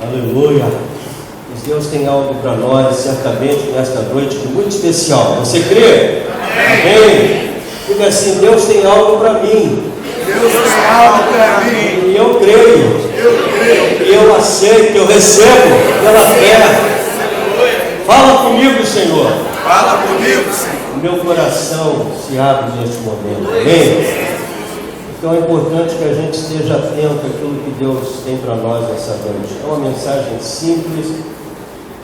Aleluia. Mas Deus tem algo para nós, certamente, nesta noite, muito especial. Você crê? Amém. Diga assim: Deus tem algo para mim. Deus tem algo para mim. E eu creio. E eu aceito, eu recebo pela fé. Fala comigo, Senhor. Fala comigo, Senhor. O meu coração se abre neste momento. Amém? Então é importante que a gente esteja atento àquilo que Deus tem para nós nessa noite. É uma mensagem simples,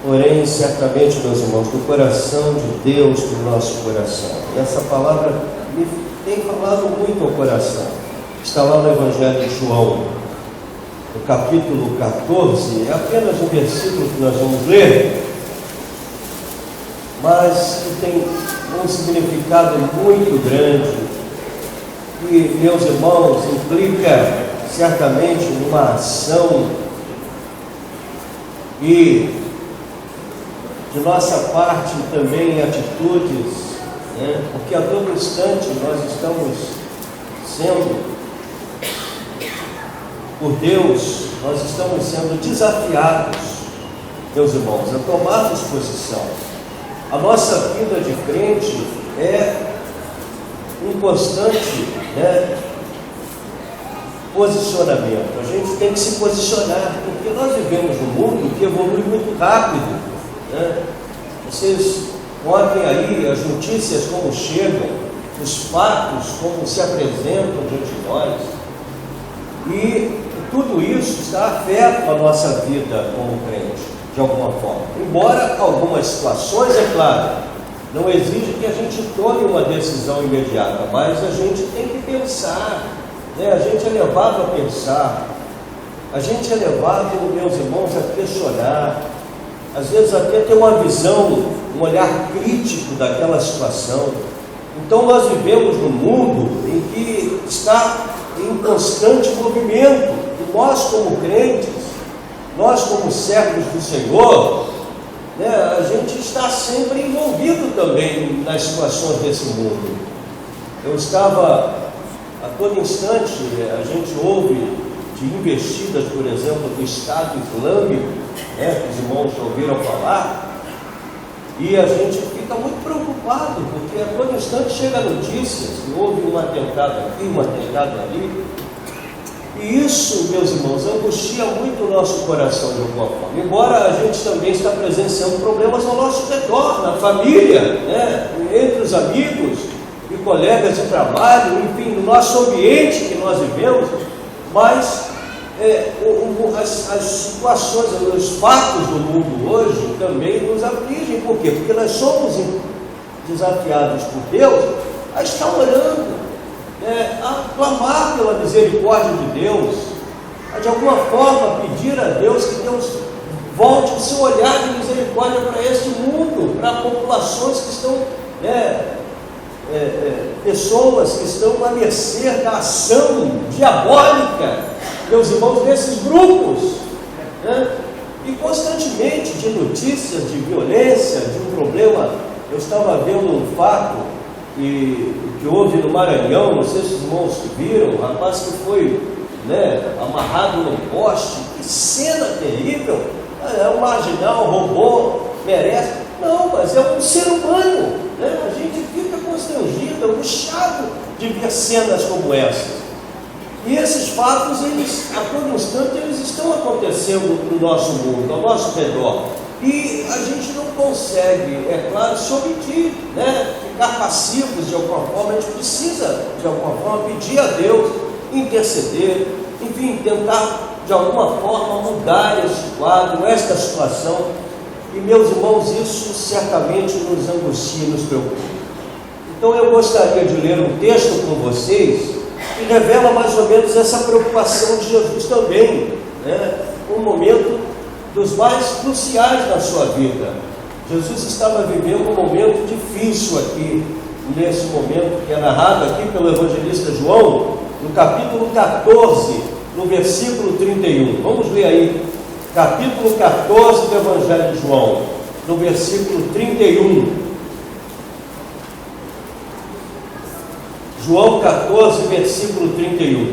porém, certamente, meus irmãos, do coração de Deus para o nosso coração. E essa palavra me tem falado muito ao coração. Está lá no Evangelho de João, no capítulo 14, é apenas um versículo que nós vamos ler, mas que tem um significado muito grande. E, meus irmãos, implica certamente numa ação e de nossa parte também atitudes, né? Porque a todo instante nós estamos sendo, por Deus, nós estamos sendo desafiados, meus irmãos, a tomarmos posição. A nossa vida de crente é um constante, posicionamento. A gente tem que se posicionar, porque nós vivemos num mundo que evolui muito rápido, né? Vocês notem aí as notícias como chegam, os fatos como se apresentam diante de nós, e tudo isso está afeto a nossa vida como crente, de alguma forma. Embora algumas situações, é claro, não exige que a gente tome uma decisão imediata, mas a gente tem que pensar, né? A gente é levado a pensar, a gente é levado, meus irmãos, a questionar, às vezes até ter uma visão, um olhar crítico daquela situação. Então nós vivemos num mundo em que está em constante movimento, e nós como crentes, nós como servos do Senhor, a gente está sempre envolvido também nas situações desse mundo. Eu estava, a todo instante, a gente ouve de investidas, por exemplo, do Estado Islâmico, que os irmãos ouviram falar, e a gente fica muito preocupado, porque a todo instante chega notícias que houve um atentado aqui, um atentado ali. E isso, meus irmãos, angustia muito o nosso coração de alguma forma. Embora a gente também está presenciando problemas ao nosso redor, na família, entre os amigos e colegas de trabalho, enfim, no nosso ambiente que nós vivemos, mas as situações, os fatos do mundo hoje também nos afligem. Por quê? Porque nós somos desafiados por Deus a estar orando, a clamar pela misericórdia de Deus, a de alguma forma pedir a Deus que Deus volte o seu olhar de misericórdia para este mundo, para populações que estão, pessoas que estão à mercê da ação diabólica, meus irmãos, desses grupos, e constantemente de notícias de violência, de um problema. Eu estava vendo um fato que houve no Maranhão, não sei se os irmãos viram, um rapaz que foi amarrado num poste. Que cena terrível! É um marginal, roubou, merece. Não, mas é um ser humano, A gente fica constrangido, angustiado de ver cenas como essas. E esses fatos, eles, a todo instante, eles estão acontecendo no nosso mundo, ao nosso redor. E a gente não consegue, é claro, se omitir, ficar passivos de alguma forma. A gente precisa, de alguma forma, pedir a Deus, interceder, enfim, tentar, de alguma forma, mudar este quadro, esta situação. E, meus irmãos, isso certamente nos angustia e nos preocupa. Então, eu gostaria de ler um texto com vocês que revela mais ou menos essa preocupação de Jesus também, um momento dos mais cruciais da sua vida. Jesus estava vivendo um momento difícil aqui, nesse momento que é narrado aqui pelo evangelista João, no capítulo 14, no versículo 31. Vamos ler aí, capítulo 14 do Evangelho de João, no versículo 31. João 14, versículo 31.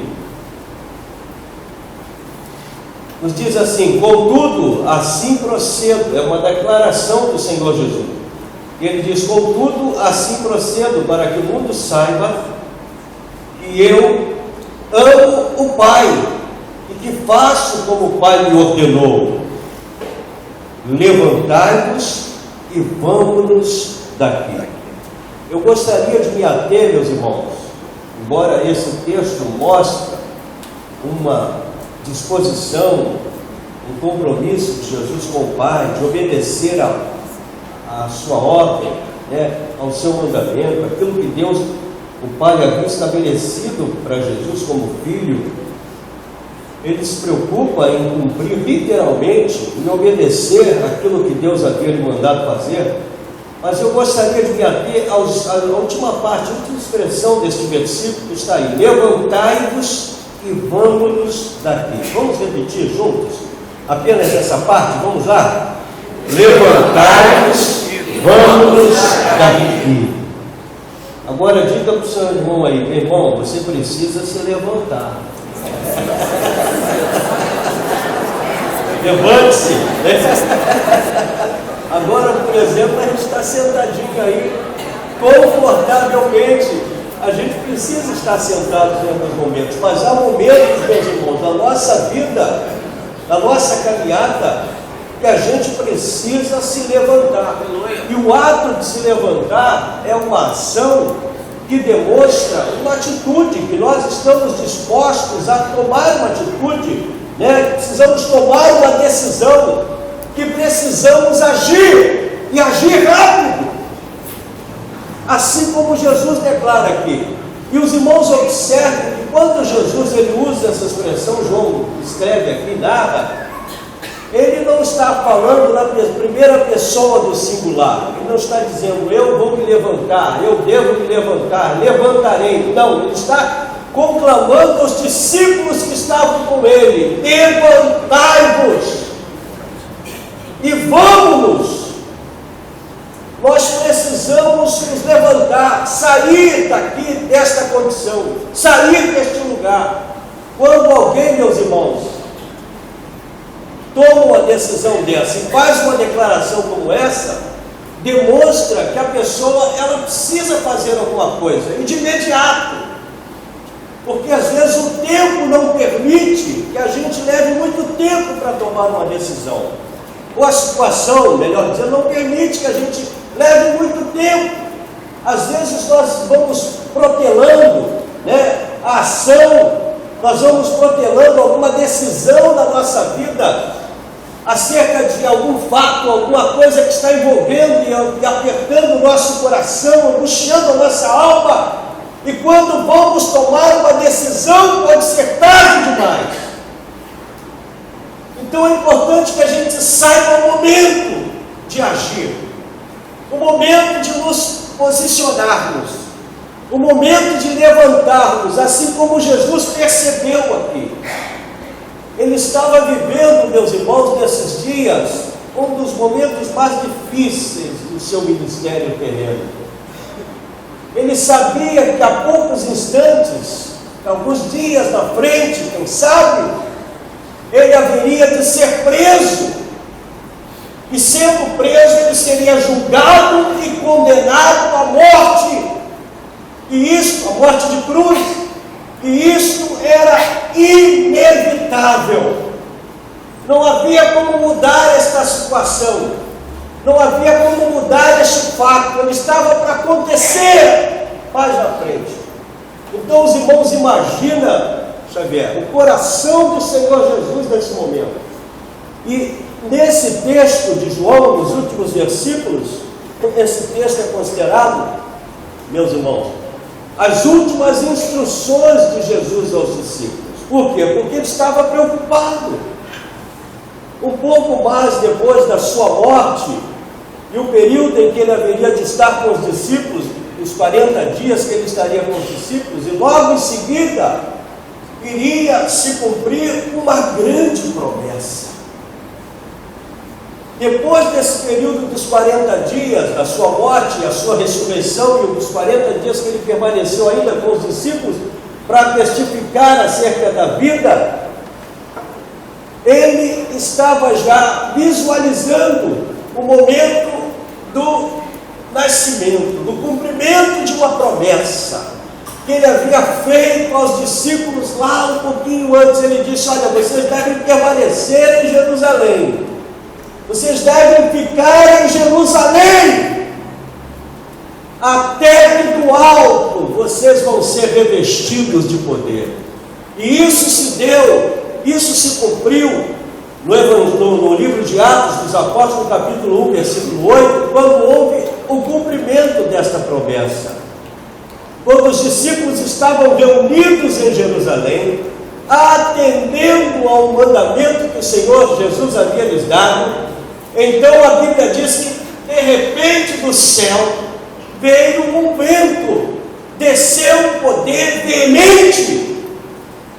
nos diz assim: contudo, assim procedo. É uma declaração do Senhor Jesus. Ele diz: contudo, assim procedo, para que o mundo saiba que eu amo o Pai e que faço como o Pai me ordenou. Levantai-vos e vamos-nos daqui. Eu gostaria de me ater, meus irmãos, embora esse texto mostre uma disposição, um compromisso de Jesus com o Pai, de obedecer a sua ordem, ao seu mandamento, aquilo que Deus, o Pai, havia estabelecido para Jesus como filho. Ele se preocupa em cumprir literalmente, em obedecer aquilo que Deus havia lhe mandado fazer. Mas eu gostaria de me ater à última parte, a última expressão deste versículo que está aí: levantai-vos e vamos-nos daqui. Vamos repetir juntos apenas essa parte? Vamos lá? Levantai-vos e vamos-nos daqui. Agora diga para o seu irmão aí: meu irmão, você precisa se levantar. Levante-se. Agora, por exemplo, a gente está sentadinho aí, confortavelmente. A gente precisa estar sentado em alguns momentos, mas há momentos, meus irmãos, na nossa vida, na nossa caminhada, que a gente precisa se levantar. E o ato de se levantar é uma ação que demonstra uma atitude, que nós estamos dispostos a tomar uma atitude, precisamos tomar uma decisão, que precisamos agir, e agir rápido, assim como Jesus declara aqui. E os irmãos observem que quando Jesus ele usa essa expressão, João escreve aqui, narra, ele não está falando na primeira pessoa do singular. Ele não está dizendo: eu vou me levantar, eu devo me levantar, levantarei. Não, ele está conclamando aos discípulos que estavam com ele: levantai-vos e vamos-nos. Nós precisamos nos levantar, sair daqui desta condição, sair deste lugar. Quando alguém, meus irmãos, toma uma decisão dessa e faz uma declaração como essa, demonstra que a pessoa ela precisa fazer alguma coisa, e de imediato, porque às vezes o tempo não permite que a gente leve muito tempo para tomar uma decisão, ou a situação, melhor dizendo, não permite que a gente leve muito tempo. Às vezes nós vamos protelando a ação, nós vamos protelando alguma decisão na nossa vida, acerca de algum fato, alguma coisa que está envolvendo e apertando o nosso coração, angustiando a nossa alma, e quando vamos tomar uma decisão, pode ser tarde demais. Então é importante que a gente saiba o momento de agir, o momento de nos posicionarmos, o momento de levantarmos, assim como Jesus percebeu aqui. Ele estava vivendo, meus irmãos, nesses dias, um dos momentos mais difíceis do seu ministério terreno. Ele sabia que há poucos instantes, alguns dias na frente, quem sabe, ele haveria de ser preso. E sendo preso, ele seria julgado e condenado à morte. E isso, a morte de cruz. E isso era inevitável. Não havia como mudar esta situação. Não havia como mudar este fato. Ele estava para acontecer mais na frente. Então os irmãos imaginam, Xavier, o coração do Senhor Jesus nesse momento. E nesse texto de João, nos últimos versículos, esse texto é considerado, meus irmãos, as últimas instruções de Jesus aos discípulos. Por quê? Porque ele estava preocupado. Um pouco mais depois da sua morte, e o período em que ele haveria de estar com os discípulos, os 40 dias que ele estaria com os discípulos, e logo em seguida iria se cumprir uma grande promessa. Depois desse período dos 40 dias, da sua morte e a sua ressurreição, e dos 40 dias que ele permaneceu ainda com os discípulos, para testificar acerca da vida, ele estava já visualizando o momento do nascimento, do cumprimento de uma promessa que ele havia feito aos discípulos lá um pouquinho antes. Ele disse: olha, vocês devem permanecer em Jerusalém, vocês devem ficar em Jerusalém, até que do alto vocês vão ser revestidos de poder. E isso se deu, isso se cumpriu no livro de Atos dos Apóstolos, capítulo 1, versículo 8, quando houve o cumprimento desta promessa. Quando os discípulos estavam reunidos em Jerusalém, atendendo ao mandamento que o Senhor Jesus havia lhes dado, então a Bíblia diz que de repente do céu veio um vento, desceu um poder veemente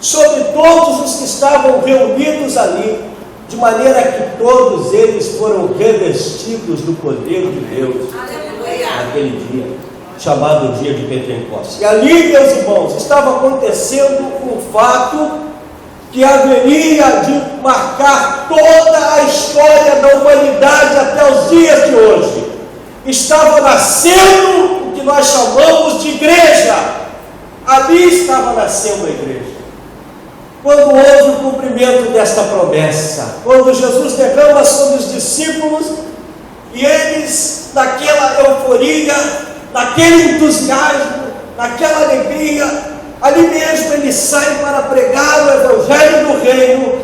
sobre todos os que estavam reunidos ali, de maneira que todos eles foram revestidos do poder de Deus naquele dia, chamado dia de Pentecostes. E ali, meus irmãos, estava acontecendo um fato que haveria de marcar toda a história da humanidade até os dias de hoje. Estava nascendo o que nós chamamos de igreja. Ali estava nascendo a igreja. Quando houve o cumprimento desta promessa, quando Jesus derrama sobre os discípulos e eles, naquela euforia, naquele entusiasmo, naquela alegria, ali mesmo eles saem para pregar o Evangelho do Reino.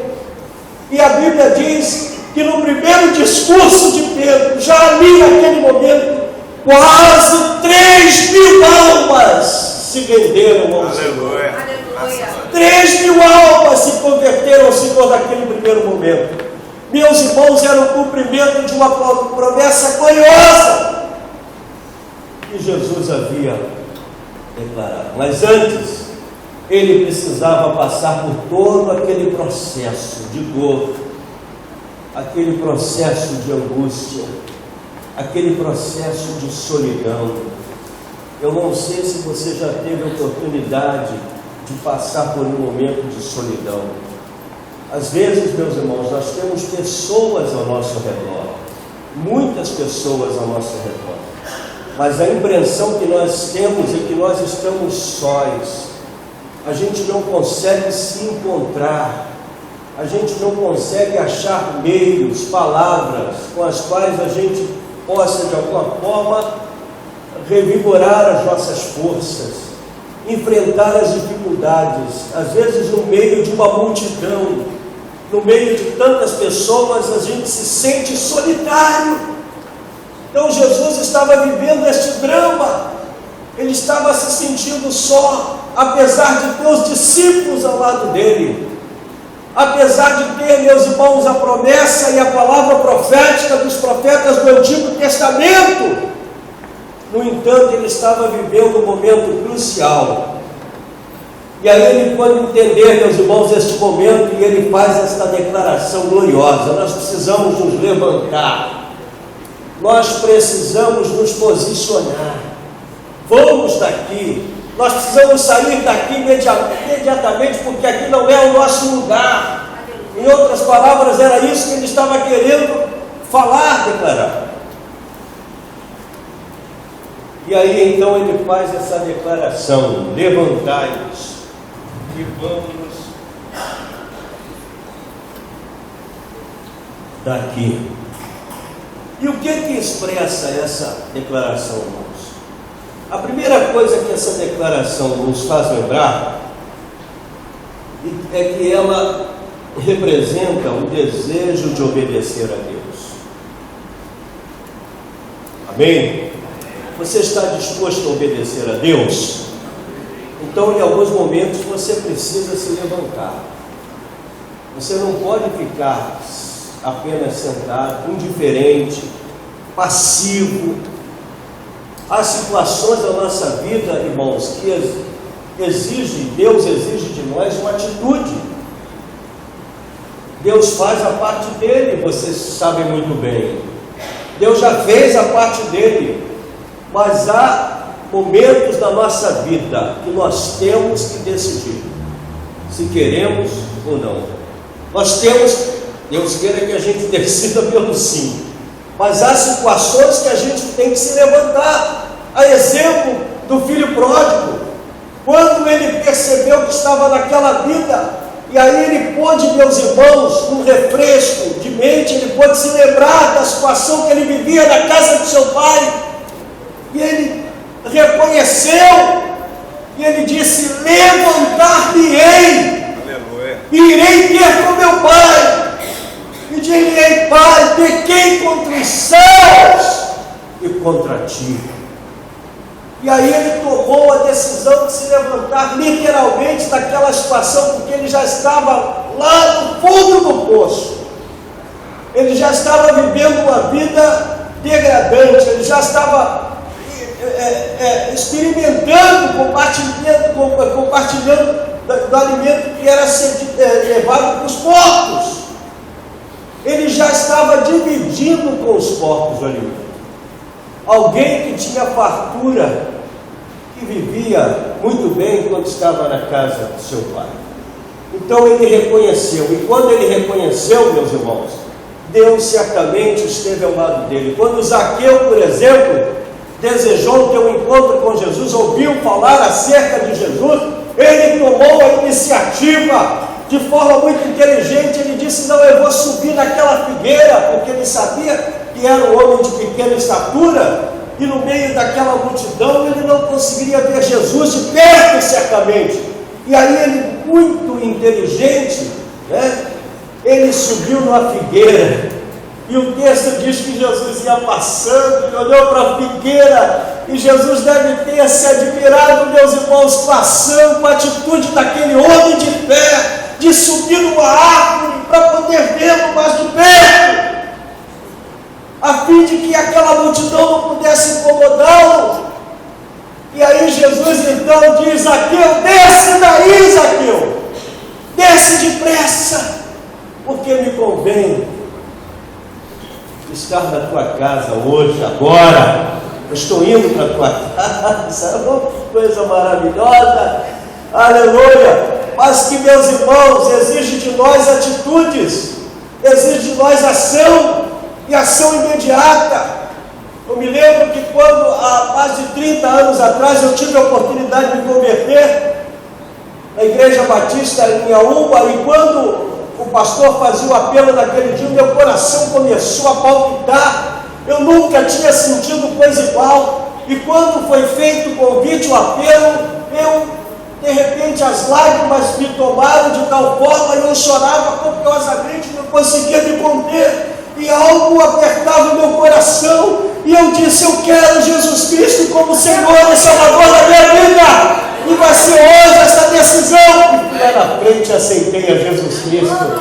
E a Bíblia diz que no primeiro discurso de Pedro, já ali naquele momento, quase 3.000 almas se venderam ao Senhor. 3.000 almas se converteram ao Senhor naquele primeiro momento. Meus irmãos, era o cumprimento de uma promessa gloriosa que Jesus havia declarado. Mas antes, ele precisava passar por todo aquele processo de dor, aquele processo de angústia, aquele processo de solidão. Eu não sei se você já teve a oportunidade de passar por um momento de solidão. Às vezes, meus irmãos, nós temos pessoas ao nosso redor, muitas pessoas ao nosso redor, mas a impressão que nós temos é que nós estamos sós. A gente não consegue se encontrar, a gente não consegue achar meios, palavras com as quais a gente possa de alguma forma revigorar as nossas forças, enfrentar as dificuldades. Às vezes no meio de uma multidão, no meio de tantas pessoas, a gente se sente solitário. Então Jesus estava vivendo este drama, ele estava se sentindo só, apesar de ter os discípulos ao lado dele, apesar de ter, meus irmãos, a promessa e a palavra profética dos profetas do Antigo Testamento. No entanto, ele estava vivendo um momento crucial. E aí ele pode entender, meus irmãos, este momento, e ele faz esta declaração gloriosa: nós precisamos nos levantar, nós precisamos nos posicionar, vamos daqui, nós precisamos sair daqui imediatamente, porque aqui não é o nosso lugar. Em outras palavras, era isso que ele estava querendo falar, declarar. E aí então ele faz essa declaração: levantai-vos e vamos daqui. E o que expressa essa declaração, irmãos? A primeira coisa que essa declaração nos faz lembrar é que ela representa o desejo de obedecer a Deus. Amém? Você está disposto a obedecer a Deus? Então, em alguns momentos, você precisa se levantar. Você não pode ficar apenas sentado, indiferente, passivo. Há situações da nossa vida, irmãos, que Deus exige de nós uma atitude. Deus faz a parte dele, vocês sabem muito bem. Deus já fez a parte dele. Mas há momentos da nossa vida que nós temos que decidir se queremos ou não. Nós temos, Deus queira que a gente decida pelo sim, mas há situações que a gente tem que se levantar. A exemplo do filho pródigo, quando ele percebeu que estava naquela vida, e aí ele pôde, meus irmãos, num refresco de mente, ele pôde se lembrar da situação que ele vivia na casa do seu pai, e ele reconheceu, e ele disse: levantar-me-ei, e irei ter com meu pai, e direi: Pai, pequei contra os céus e contra ti. E aí ele tomou a decisão de se levantar literalmente daquela situação, porque ele já estava lá no fundo do poço. Ele já estava vivendo uma vida degradante, ele já estava experimentando, compartilhando do alimento que era levado para os porcos. Ele já estava dividindo com os porcos o alimento. Alguém que tinha fartura, que vivia muito bem quando estava na casa do seu pai. Então ele reconheceu, e quando ele reconheceu, meus irmãos, Deus certamente esteve ao lado dele. Quando Zaqueu, por exemplo, desejou ter um encontro com Jesus, ouviu falar acerca de Jesus, ele tomou a iniciativa de forma muito inteligente. Ele disse: não, eu vou subir naquela figueira, porque ele sabia que era um homem de pequena estatura, e no meio daquela multidão ele não conseguiria ver Jesus de perto, certamente. E aí ele, muito inteligente, ele subiu numa figueira, e o texto diz que Jesus ia passando, e olhou para a figueira, e Jesus deve ter se admirado, meus irmãos, passando com a atitude daquele homem de fé, de subir numa árvore para poder vê-lo mais de perto, a fim de que aquela multidão não pudesse incomodá-lo. E aí Jesus então diz: Zaqueu, desce daí, Zaqueu, desce depressa, porque me convém estar na tua casa hoje, agora. Eu estou indo para a tua casa, é uma coisa maravilhosa, aleluia. Mas que, meus irmãos, exige de nós atitudes, exige de nós ação, e ação imediata. Eu me lembro que quando, há mais de 30 anos atrás, eu tive a oportunidade de me converter na Igreja Batista em Iaúba, e quando o pastor fazia o apelo naquele dia, meu coração começou a palpitar. Eu nunca tinha sentido coisa igual, e quando foi feito o convite, o apelo, de repente as lágrimas me tomaram de tal forma, e eu chorava copiosamente, não conseguia me conter, e algo apertava o meu coração, e eu disse: eu quero Jesus Cristo como Senhor e Salvador da minha vida, e vai ser hoje essa decisão. E lá na frente aceitei a Jesus Cristo.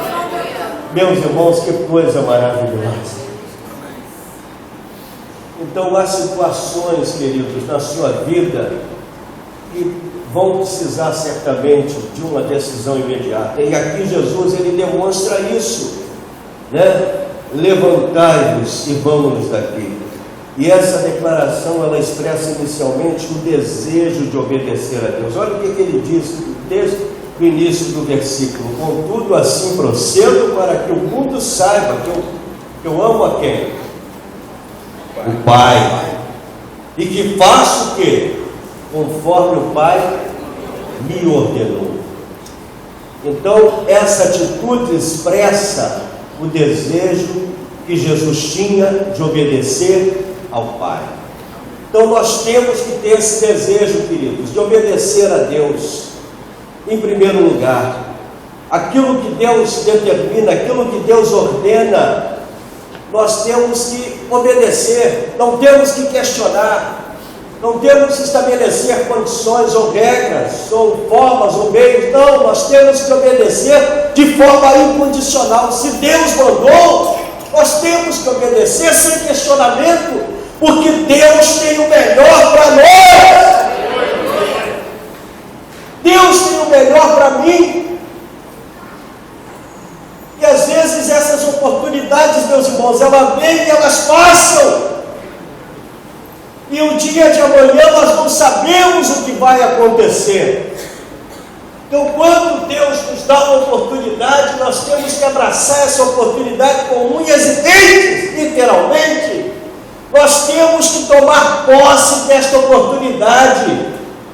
Meus irmãos, que coisa maravilhosa. Então há situações, queridos, na sua vida que vão precisar certamente de uma decisão imediata, e aqui Jesus ele demonstra isso, levantai-vos e vamos daqui. E essa declaração ela expressa inicialmente o desejo de obedecer a Deus. Olha o que ele diz no texto, no início do versículo: contudo assim procedo, para que o mundo saiba que eu amo a quem? O Pai, e que faço o quê? Conforme o Pai me ordenou. Então essa atitude expressa o desejo que Jesus tinha de obedecer ao Pai. Então nós temos que ter esse desejo, queridos, de obedecer a Deus. Em primeiro lugar, aquilo que Deus determina, aquilo que Deus ordena, nós temos que obedecer, não temos que questionar, não temos que estabelecer condições ou regras, ou formas ou meios. Não, nós temos que obedecer de forma incondicional. Se Deus mandou, nós temos que obedecer sem questionamento, porque Deus tem o melhor para nós. Deus tem o melhor para mim. E às vezes essas oportunidades, meus irmãos, elas vêm e elas passam. E o dia de amanhã nós não sabemos o que vai acontecer. Então, quando Deus nos dá uma oportunidade, nós temos que abraçar essa oportunidade com unhas e dentes, literalmente. Nós temos que tomar posse desta oportunidade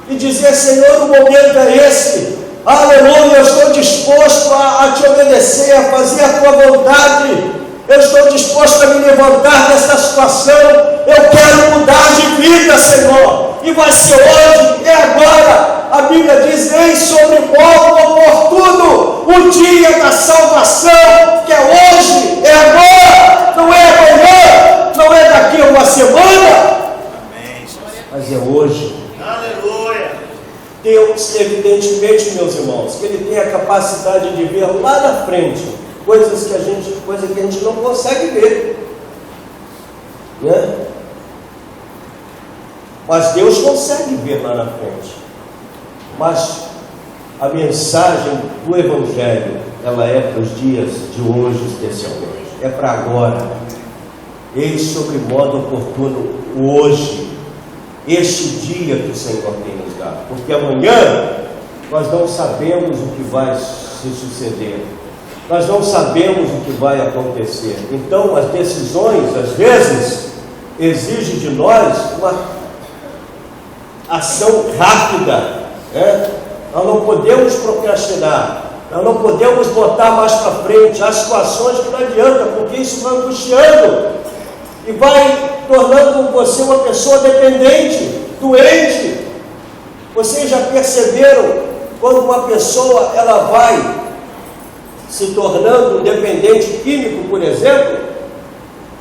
e dizer: Senhor, o momento é esse, aleluia, eu estou disposto a te obedecer, a fazer a tua vontade, eu estou disposto a me levantar dessa situação, eu quero mudar de vida, Senhor, e vai ser hoje, é agora. A Bíblia diz: eis sobre modo oportuno o dia da salvação, que é hoje, é agora, não é amanhã, não é daqui a uma semana, mas é hoje. Aleluia. Deus, evidentemente, meus irmãos, que Ele tem a capacidade de ver lá na frente coisas que a gente não consegue ver, né? Mas Deus consegue ver lá na frente. Mas a mensagem do Evangelho, ela é para os dias de hoje especialmente, é para agora. Eis sobre modo oportuno hoje, este dia que o Senhor tem nos dado, porque amanhã nós não sabemos o que vai se suceder, nós não sabemos o que vai acontecer. Então as decisões às vezes exigem de nós uma ação rápida, né? Nós não podemos procrastinar, nós não podemos botar mais para frente. Há situações que não adianta, porque isso vai angustiando e vai tornando você uma pessoa dependente, doente. Vocês já perceberam quando uma pessoa ela vai se tornando dependente químico, por exemplo,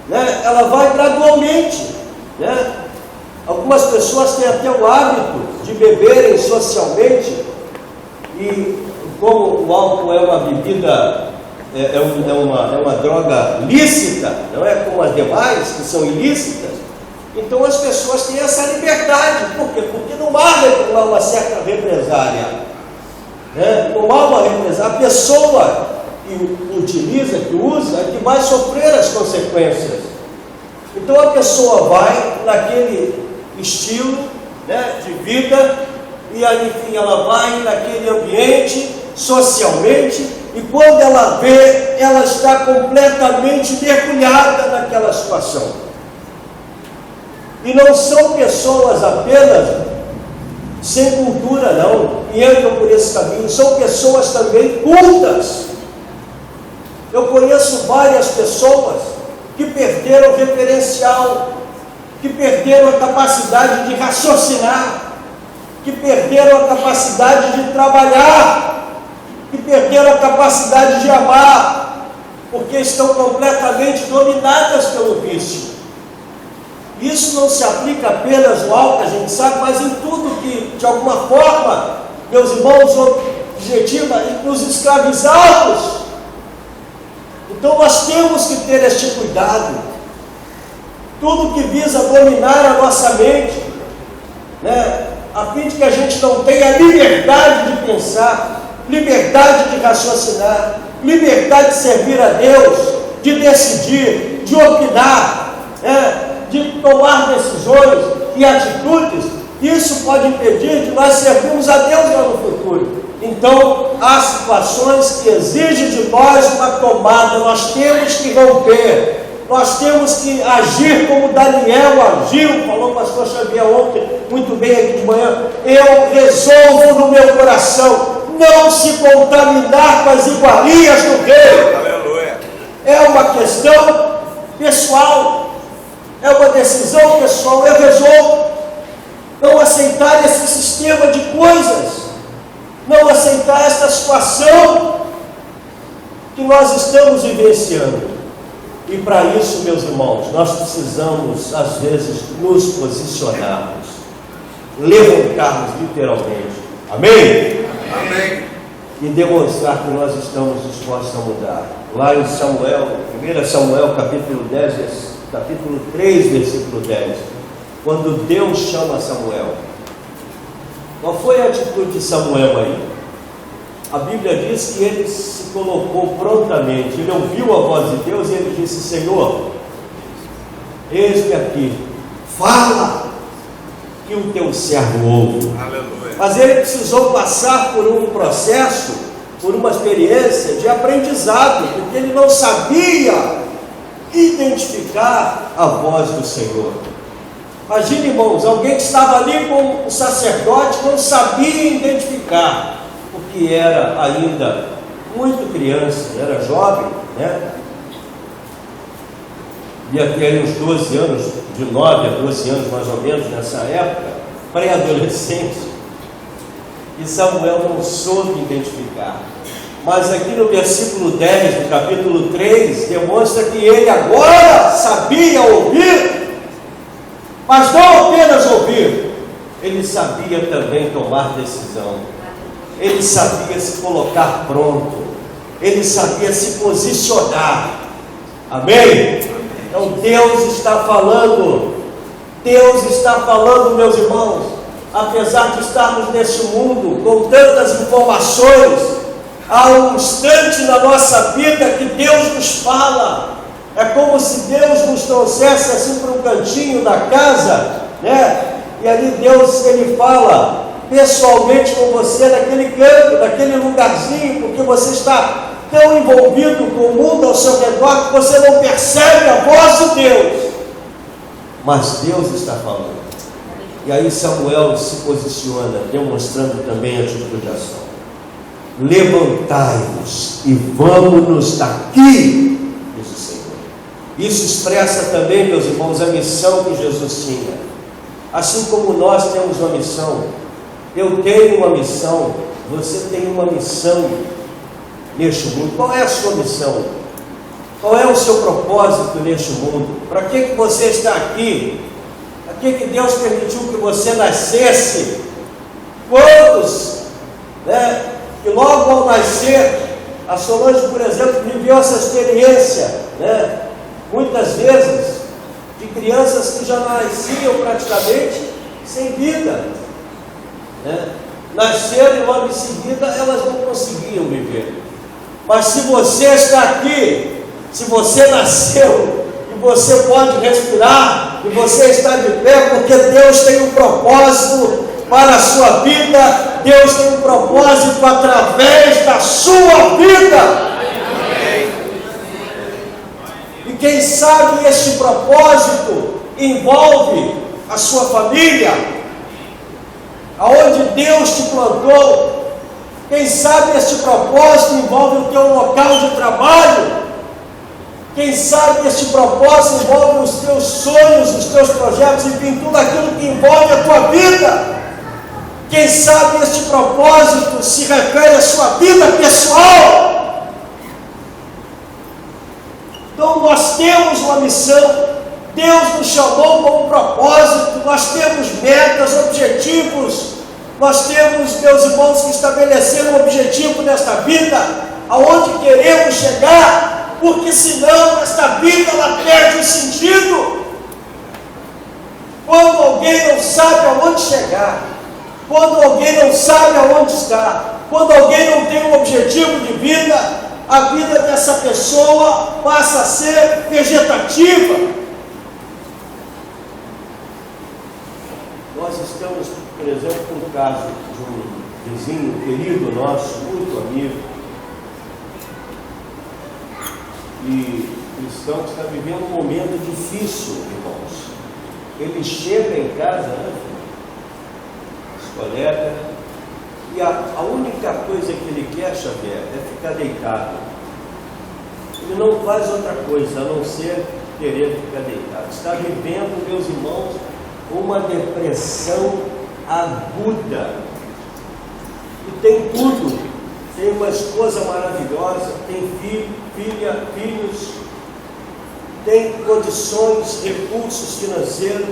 né? Ela vai gradualmente, né? Algumas pessoas têm até o hábito de beberem socialmente, e como o álcool é uma bebida, é uma droga lícita, não é como as demais que são ilícitas, então as pessoas têm essa liberdade. Por quê? Porque não há uma certa represália, né? Não há uma represália. A pessoa que utiliza, que usa, é que vai sofrer as consequências. Então a pessoa vai naquele estilo, né, de vida, e aí, enfim, ela vai naquele ambiente socialmente, e quando ela vê, ela está completamente mergulhada naquela situação. E não são pessoas apenas sem cultura, não, e entram por esse caminho, são pessoas também cultas. Eu conheço várias pessoas que perderam o referencial, que perderam a capacidade de raciocinar, que perderam a capacidade de trabalhar, que perderam a capacidade de amar, porque estão completamente dominadas pelo vício. Isso não se aplica apenas no álcool, a gente sabe, mas em tudo que, de alguma forma, meus irmãos, objetiva nos escravizados. Então nós temos que ter este cuidado. Tudo que visa dominar a nossa mente, né, a fim de que a gente não tenha liberdade de pensar, liberdade de raciocinar, liberdade de servir a Deus, de decidir, de opinar, né, de tomar decisões e atitudes. Isso pode impedir de nós servirmos a Deus lá no futuro. Então, há situações que exigem de nós uma tomada, nós temos que romper. Nós temos que agir como Daniel agiu, falou o pastor Xavier ontem, muito bem aqui de manhã. Eu resolvo no meu coração não se contaminar com as iguarias do rei. Aleluia. É uma questão pessoal, é uma decisão pessoal. Eu resolvo não aceitar esse sistema de coisas, não aceitar esta situação que nós estamos vivenciando. E para isso, meus irmãos, nós precisamos, às vezes, nos posicionarmos, levantarmos literalmente, amém? Amém. E demonstrar que nós estamos dispostos a mudar. Lá em Samuel, 1 Samuel, capítulo 3, versículo 10, quando Deus chama Samuel, qual foi a atitude de Samuel aí? A Bíblia diz que ele se colocou prontamente, ele ouviu a voz de Deus e ele disse: Senhor, eis-me aqui, fala, que o teu servo ouve. Aleluia. Mas ele precisou passar por um processo por uma experiência de aprendizado, porque ele não sabia identificar a voz do Senhor. Imagine, irmãos, alguém que estava ali com o sacerdote não sabia identificar, porque era ainda muito criança, era jovem, né? Devia ter aí uns 12 anos, de 9 a 12 anos mais ou menos nessa época, pré-adolescente, e Samuel não soube identificar. Mas aqui no versículo 10 do capítulo 3, demonstra que ele agora sabia ouvir, mas não apenas ouvir, ele sabia também tomar decisão, ele sabia se colocar pronto, ele sabia se posicionar. Amém? Então Deus está falando, meus irmãos, apesar de estarmos neste mundo com tantas informações, há um instante na nossa vida que Deus nos fala. É como se Deus nos trouxesse assim para um cantinho da casa, né? E ali Deus, ele fala pessoalmente com você naquele canto, naquele lugarzinho, porque você está tão envolvido com o mundo ao seu redor que você não percebe a voz de Deus. Mas Deus está falando. E aí Samuel se posiciona, demonstrando também a atitude de ação. Levantai-vos e vamos-nos daqui, diz o Senhor. Isso expressa também, meus irmãos, a missão que Jesus tinha. Assim como nós temos uma missão, eu tenho uma missão, você tem uma missão neste mundo. Qual é a sua missão? Qual é o seu propósito neste mundo? Para que você está aqui? Para que Deus permitiu que você nascesse? Quantos, né? E logo ao nascer, a Solange, por exemplo, viveu essa experiência, né? Muitas vezes, de crianças que já nasciam praticamente sem vida, né? Nasceram e logo em seguida elas não conseguiam viver. Mas se você está aqui, se você nasceu e você pode respirar e você está de pé, porque Deus tem um propósito para a sua vida, Deus tem um propósito através da sua vida. E quem sabe este propósito envolve a sua família, aonde Deus te plantou. Quem sabe este propósito envolve o teu local de trabalho. Quem sabe este propósito envolve os teus sonhos, os teus projetos, enfim, tudo aquilo que envolve a tua vida. Quem sabe este propósito se refere à sua vida pessoal. Então nós temos uma missão, Deus nos chamou com um propósito, nós temos metas, objetivos, nós temos, meus irmãos, que estabelecer um objetivo nesta vida, aonde queremos chegar, porque senão esta vida ela perde o sentido. Quando alguém não sabe aonde chegar, quando alguém não sabe aonde está, quando alguém não tem um objetivo de vida, a vida dessa pessoa passa a ser vegetativa. Nós estamos, por exemplo, com o caso de um vizinho querido nosso, muito amigo, e cristão que está vivendo um momento difícil, irmãos. Ele chega em casa, né, colega, e a única coisa que ele quer, Xavier, é ficar deitado. Ele não faz outra coisa a não ser querer ficar deitado. Está vivendo, meus irmãos, uma depressão aguda. E tem tudo. Tem uma esposa maravilhosa, tem filhos, tem condições, recursos financeiros,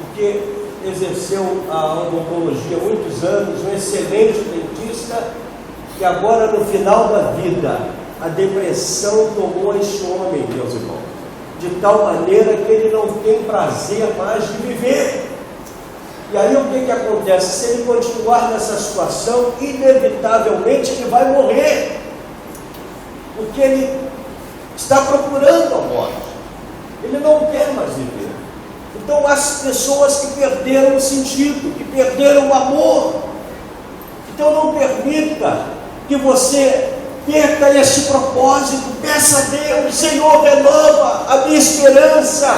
porque exerceu a odontologia há muitos anos, um excelente dentista, e agora no final da vida, a depressão tomou este homem, meus irmãos, de tal maneira que ele não tem prazer mais de viver. E aí o que acontece? Se ele continuar nessa situação, inevitavelmente ele vai morrer, porque ele está procurando a morte, ele não quer mais viver. Então, as pessoas que perderam o sentido, que perderam o amor. Então, não permita que você perca este propósito. Peça a Deus: Senhor, renova a minha esperança,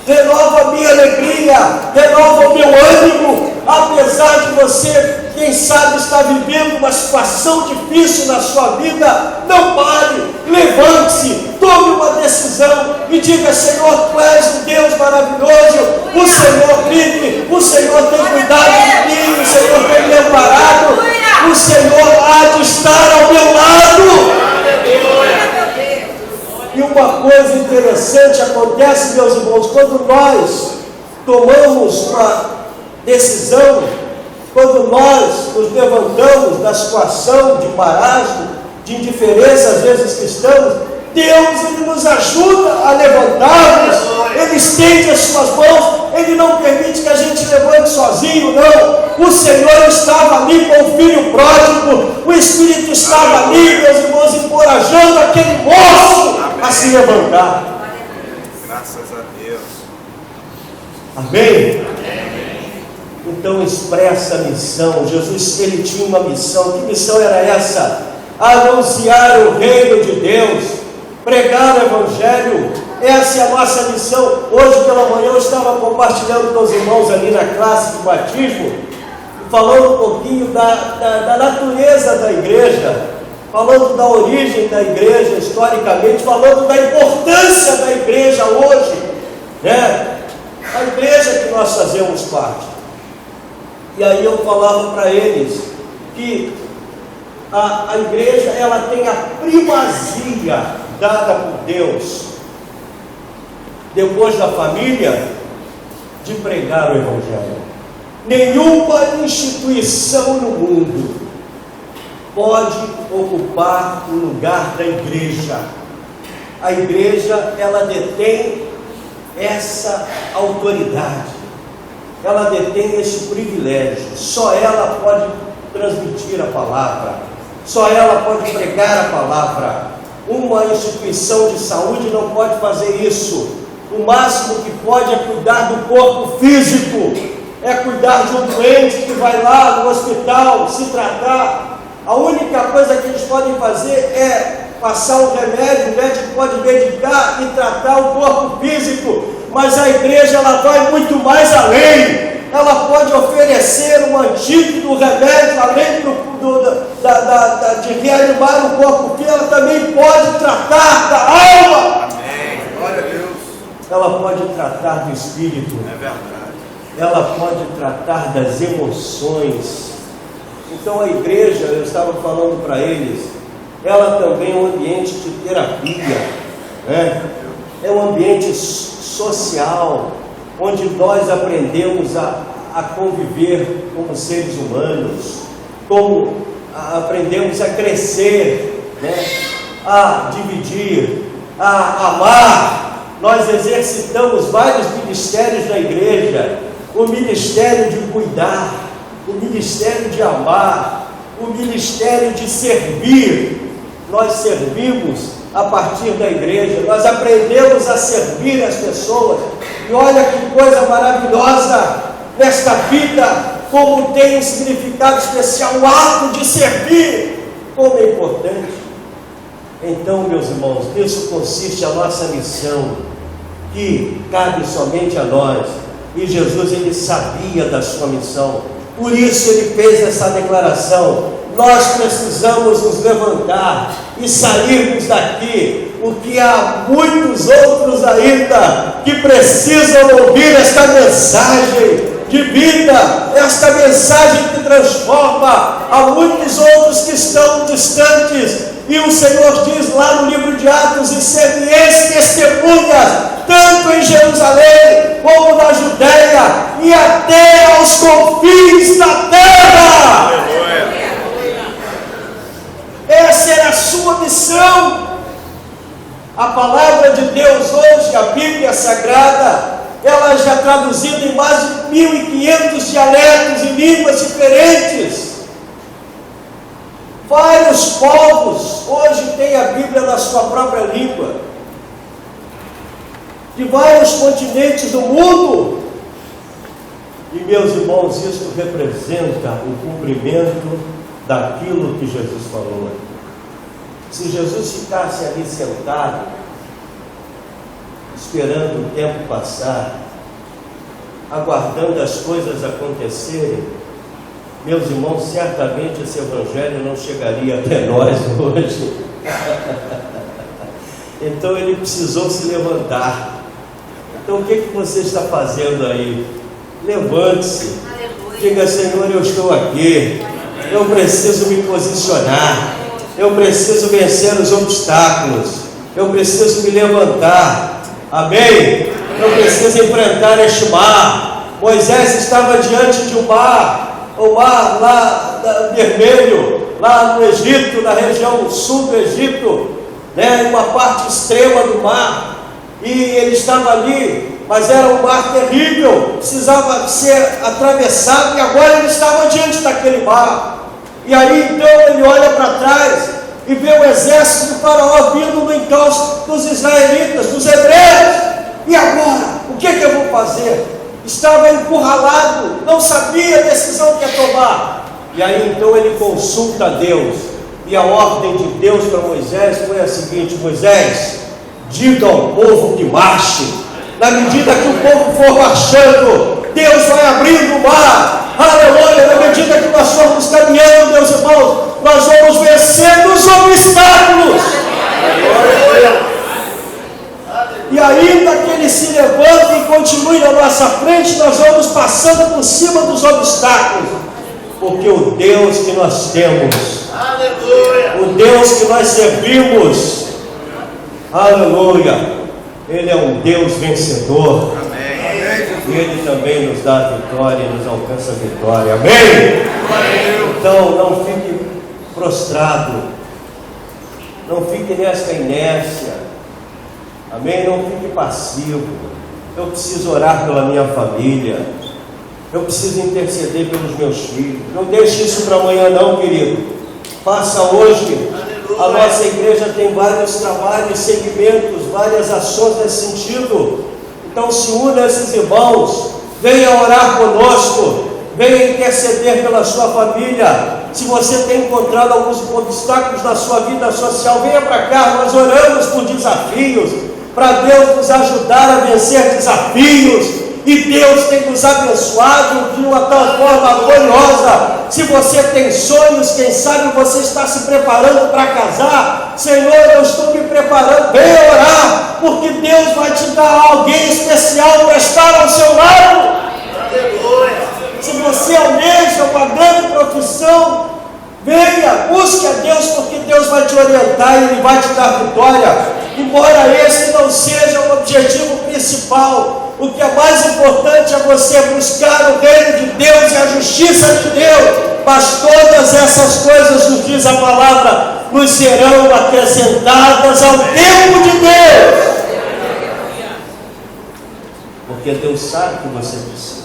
renova a minha alegria, renova o meu ânimo. Apesar de você, quem sabe, estar vivendo uma situação difícil na sua vida, não pare, levante-se, tome uma decisão e diga: Senhor, Tu és um Deus maravilhoso, o Senhor vive, o Senhor tem cuidado de mim, o Senhor tem me amparado, o Senhor há de estar ao meu lado. E uma coisa interessante acontece, meus irmãos, quando nós tomamos uma decisão, quando nós nos levantamos da situação de marasmo, de indiferença às vezes que estamos, Deus, Ele nos ajuda a levantarmos, Ele estende as suas mãos, Ele não permite que a gente levante sozinho, não. O Senhor estava ali com o filho pródigo, o Espírito estava ali, meus irmãos, encorajando aquele moço a se levantar. Graças a Deus. Amém? Então expressa a missão. Jesus, Ele tinha uma missão. Que missão era essa? Anunciar o reino de Deus, pregar o Evangelho. Essa é a nossa missão. Hoje pela manhã eu estava compartilhando com os irmãos ali na classe de batismo, falando um pouquinho da natureza da igreja, falando da origem da igreja historicamente, falando da importância da igreja hoje, né? A igreja que nós fazemos parte. E aí eu falava para eles que a igreja, ela tem a primazia dada por Deus, depois da família, de pregar o Evangelho. Nenhuma instituição no mundo pode ocupar o lugar da igreja. A igreja, ela detém essa autoridade, ela detém esse privilégio. Só ela pode transmitir a palavra, só ela pode pregar a palavra. Uma instituição de saúde não pode fazer isso. O máximo que pode é cuidar do corpo físico, é cuidar de um doente que vai lá no hospital se tratar. A única coisa que eles podem fazer é passar um remédio, o médico pode medicar e tratar o corpo físico, mas a igreja, ela vai muito mais além. Ela pode oferecer um antídoto, um remédio, além de reanimar o corpo físico, ela também pode tratar da alma. Amém. Glória a Deus. Ela pode tratar do espírito. É verdade. Ela pode tratar das emoções. Então a igreja, eu estava falando para eles, ela também é um ambiente de terapia, né? É um ambiente social, onde nós aprendemos a conviver como seres humanos, como aprendemos a crescer, né? A dividir, a amar. Nós exercitamos vários ministérios na igreja: o ministério de cuidar, o ministério de amar, o ministério de servir. Nós servimos a partir da igreja, nós aprendemos a servir as pessoas. E olha que coisa maravilhosa nesta vida, como tem um significado especial o ato de servir, como é importante. Então, meus irmãos, nisso consiste a nossa missão, que cabe somente a nós. E Jesus, Ele sabia da sua missão, por isso Ele fez essa declaração: nós precisamos nos levantar e sairmos daqui, porque há muitos outros ainda que precisam ouvir esta mensagem de vida, esta mensagem que transforma. Há muitos outros que estão distantes, e o Senhor diz lá no livro de Atos: e sede-eis testemunhas, tanto em Jerusalém como na Judéia e até aos confins da terra. Essa era a sua missão. A palavra de Deus hoje, a Bíblia Sagrada, ela já é traduzida em mais de 1.500 dialetos e línguas diferentes. Vários povos hoje têm a Bíblia na sua própria língua, de vários continentes do mundo. E, meus irmãos, isso representa o cumprimento daquilo que Jesus falou. Se Jesus ficasse ali sentado, esperando o tempo passar, aguardando as coisas acontecerem, meus irmãos, certamente esse evangelho não chegaria até nós hoje. Então ele precisou se levantar. Então o que você está fazendo aí? Levante-se. Diga: Senhor, eu estou aqui. Eu preciso me posicionar. Eu preciso vencer os obstáculos. Eu preciso me levantar. Amém? Eu preciso enfrentar este mar. Moisés estava diante de um mar, o mar lá vermelho, lá no Egito, na região sul do Egito, né, uma parte extrema do mar, e ele estava ali, mas era um mar terrível, precisava ser atravessado, e agora ele estava diante daquele mar. E aí então ele olha para trás e vê o exército do faraó vindo no encalço dos israelitas, dos hebreus. E agora? O que eu vou fazer? Estava encurralado, não sabia a decisão que ia tomar. E aí então ele consulta a Deus, e a ordem de Deus para Moisés foi a seguinte: Moisés, diga ao povo que marche. Na medida que o povo for marchando, Deus vai abrindo o mar. Aleluia! Na medida que nós formos caminhando, meus irmãos, nós vamos vencendo os obstáculos. E ainda que ele se levante e continue na nossa frente, nós vamos passando por cima dos obstáculos. Porque o Deus que nós temos, aleluia, o Deus que nós servimos, aleluia, Ele é um Deus vencedor. Amém. E Ele também nos dá a vitória e nos alcança a vitória. Amém? Amém. Então não fique prostrado, não fique nesta inércia. Amém? Não fique passivo. Eu preciso orar pela minha família. Eu preciso interceder pelos meus filhos. Não deixe isso para amanhã não, querido. Faça hoje. A nossa igreja tem vários trabalhos, segmentos, várias ações nesse sentido. Então se una a esses irmãos. Venha orar conosco. Venha interceder pela sua família. Se você tem encontrado alguns obstáculos na sua vida social, venha para cá. Nós oramos por desafios, para Deus nos ajudar a vencer desafios, e Deus tem nos abençoado de uma tal forma gloriosa. Se você tem sonhos, quem sabe você está se preparando para casar, Senhor, eu estou me preparando, venha orar, porque Deus vai te dar alguém especial para estar ao seu lado. Se você almeja uma grande profissão, venha, busque a Deus, porque Deus vai te orientar e Ele vai te dar vitória. Embora esse não seja o objetivo principal, o que é mais importante é você buscar o reino de Deus e a justiça de Deus. Mas todas essas coisas, nos diz a palavra, nos serão acrescentadas ao tempo de Deus. Porque Deus sabe que você precisa.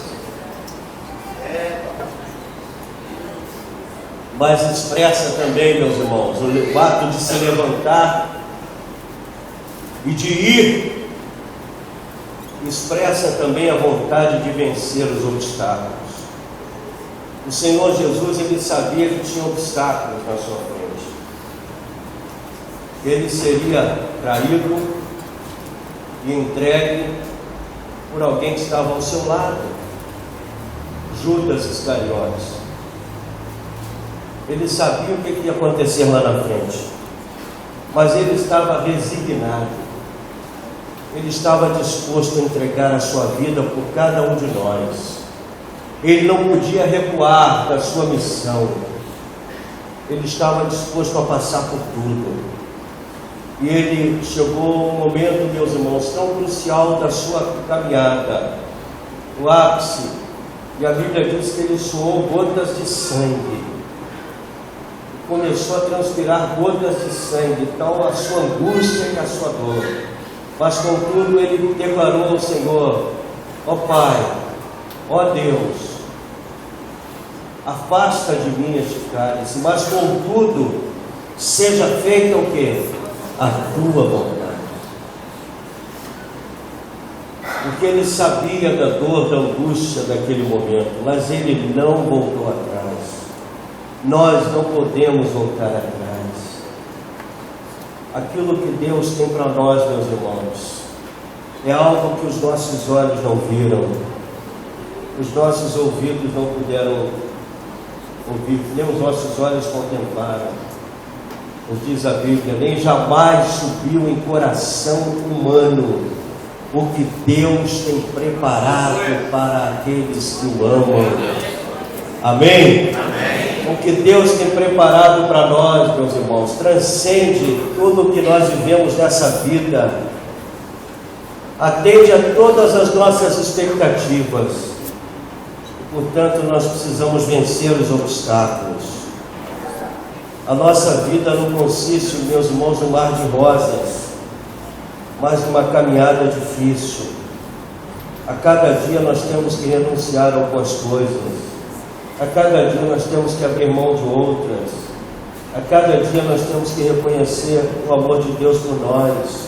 Mas expressa também, meus irmãos, o ato de se levantar e de ir, expressa também a vontade de vencer os obstáculos. O Senhor Jesus, Ele sabia que tinha obstáculos na sua frente. Ele seria traído e entregue por alguém que estava ao seu lado, Judas Iscariotes. Ele sabia o que ia acontecer lá na frente, mas ele estava resignado. Ele estava disposto a entregar a sua vida por cada um de nós. Ele não podia recuar da sua missão. Ele estava disposto a passar por tudo. E ele chegou um momento, meus irmãos, tão crucial da sua caminhada, o ápice, e a Bíblia diz que ele suou gotas de sangue. Começou a transpirar gotas de sangue, tal a sua angústia e a sua dor. Mas contudo ele declarou ao Senhor: ó Pai, ó Deus, afasta de mim este cálice, mas contudo seja feita o quê? A tua vontade. Porque ele sabia da dor, da angústia daquele momento, mas ele não voltou atrás. nós não podemos voltar atrás. Aquilo que Deus tem para nós, meus irmãos, é algo que os nossos olhos não viram, os nossos ouvidos não puderam ouvir, nem os nossos olhos contemplaram. Nos diz a Bíblia, nem jamais subiu em coração humano o que Deus tem preparado para aqueles que o amam. Amém? Amém. O que Deus tem preparado para nós, meus irmãos, transcende tudo o que nós vivemos nessa vida, atende a todas as nossas expectativas. Portanto, nós precisamos vencer os obstáculos. A nossa vida não consiste, meus irmãos, num mar de rosas, mas numa caminhada difícil. A cada dia nós temos que renunciar a algumas coisas. A cada dia nós temos que abrir mão de outras. A cada dia nós temos que reconhecer o amor de Deus por nós.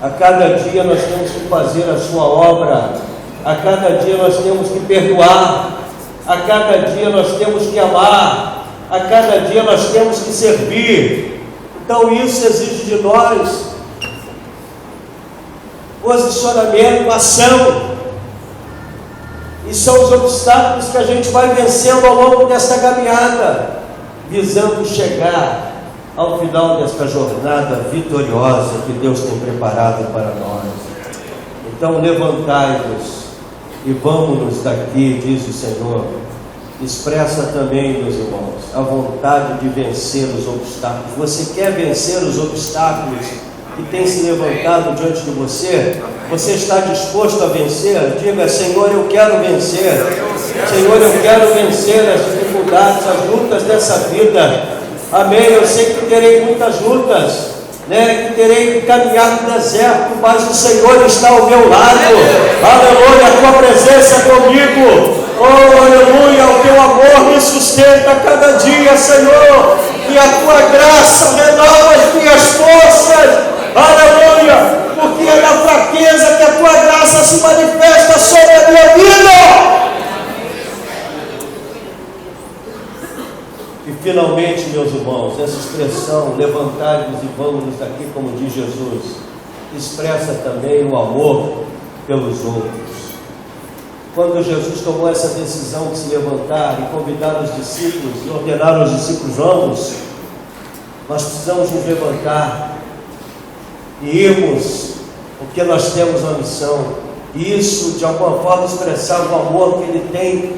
A cada dia nós temos que fazer a sua obra. A cada dia nós temos que perdoar. A cada dia nós temos que amar. A cada dia nós temos que servir. Então isso exige de nós posicionamento, ação. E são os obstáculos que a gente vai vencendo ao longo desta caminhada, visando chegar ao final desta jornada vitoriosa que Deus tem preparado para nós. Então levantai-vos e vamos-nos daqui, diz o Senhor. Expressa também, meus irmãos, a vontade de vencer os obstáculos. Você quer vencer os obstáculos que têm se levantado diante de você? Você está disposto a vencer? Diga: Senhor, eu quero vencer. Senhor, eu quero vencer as dificuldades, as lutas dessa vida. Amém. Eu sei que terei muitas lutas, que terei que caminhar no deserto, mas o Senhor está ao meu lado. Aleluia, a tua presença é comigo. Oh, aleluia, o teu amor me sustenta cada dia, Senhor, e a tua graça renova as minhas forças. Aleluia, porque é na fraqueza que a tua graça se manifesta sobre a minha vida. E finalmente, meus irmãos, essa expressão, levantai-vos e vamos daqui, como diz Jesus, expressa também o amor pelos outros. Quando Jesus tomou essa decisão de se levantar e convidar os discípulos e ordenar aos discípulos: vamos, nós precisamos nos levantar e irmos, porque nós temos uma missão. E isso de alguma forma expressava o amor que Ele tem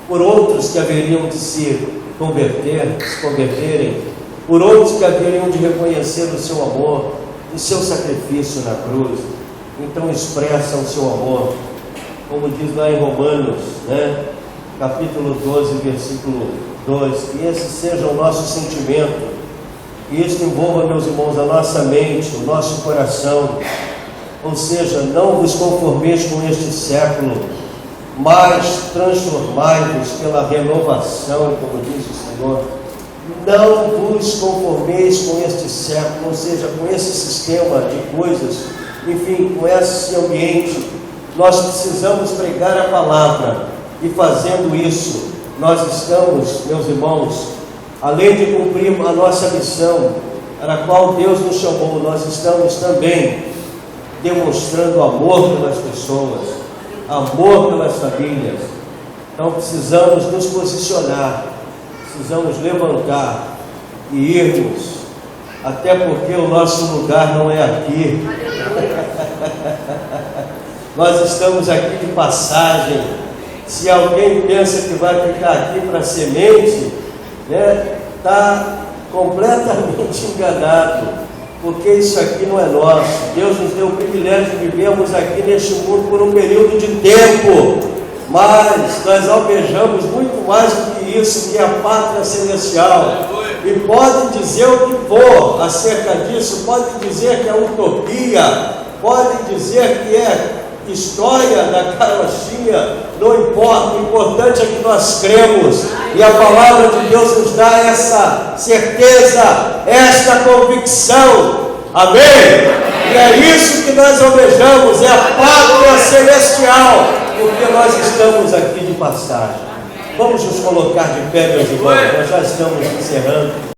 por outros que haveriam de se converterem, por outros que haveriam de reconhecer o seu amor, o seu sacrifício na cruz. Então expressa o seu amor, como diz lá em Romanos, capítulo 12, versículo 2, que esse seja o nosso sentimento, que isso envolva, meus irmãos, a nossa mente, o nosso coração. Ou seja, não vos conformeis com este século, mas transformai-vos pela renovação, como diz o Senhor. Não vos conformeis com este século, ou seja, com esse sistema de coisas, enfim, com esse ambiente. Nós precisamos pregar a palavra, e fazendo isso, nós estamos, meus irmãos, além de cumprir a nossa missão, para a qual Deus nos chamou, nós estamos também demonstrando amor pelas pessoas, amor pelas famílias. Então precisamos nos posicionar, precisamos levantar e irmos, até porque o nosso lugar não é aqui. Nós estamos aqui de passagem. Se alguém pensa que vai ficar aqui para semente, está completamente enganado, porque isso aqui não é nosso. Deus nos deu o privilégio de vivermos aqui neste mundo por um período de tempo, mas nós almejamos muito mais do que isso, que é a pátria celestial. E podem dizer o que for acerca disso, podem dizer que é utopia, podem dizer que é história da carochinha, não importa, o importante é que nós cremos, e a palavra de Deus nos dá essa certeza, esta convicção. Amém? E é isso que nós almejamos, é a pátria celestial, porque nós estamos aqui de passagem. Vamos nos colocar de pé, meus irmãos, nós já estamos encerrando.